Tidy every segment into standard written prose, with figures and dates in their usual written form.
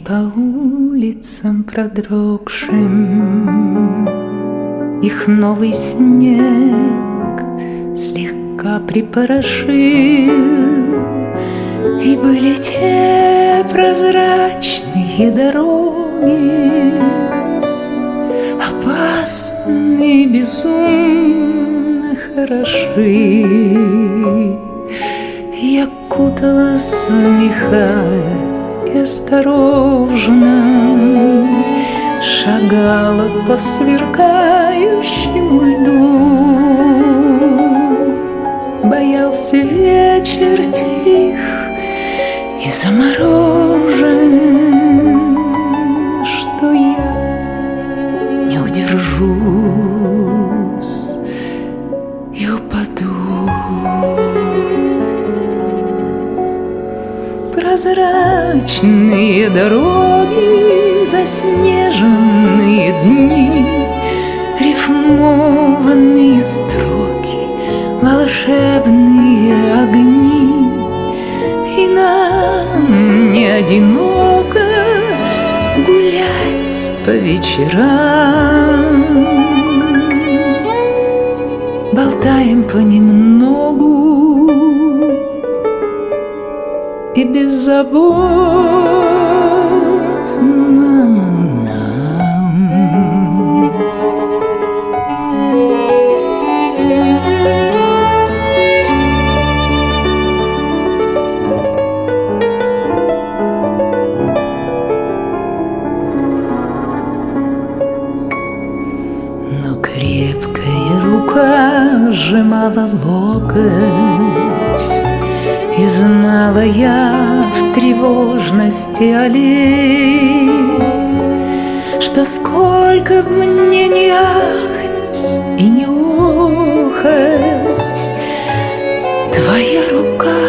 по улицам продрогшим, их новый снег слегка припорошил, и были те прозрачные дороги, опасные, безумно хороши. Я куталась в меха и осторожно шагала по сверкающему льду. Боялся вечер тих и заморожен, что я не удержусь и упаду. Прозрачные дороги, заснеженные дни, рифмованные строки, волшебные огни. И нам не одиноко гулять по вечерам. Болтаем понемногу и беззаботно нам. Но крепкая рука сжимала локоть, и знала я в тревожности аллей, что сколько б мне не ахать и не охать, твоя рука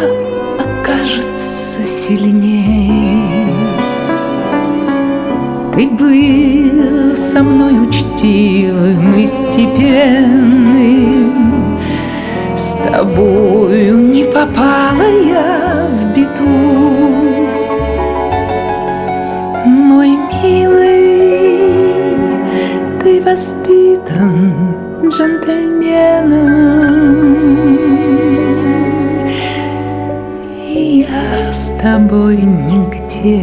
окажется сильней. Ты был со мной учтивым и степенным, с тобою не попала я в беду. Мой милый, ты воспитан джентльменом, и я с тобой нигде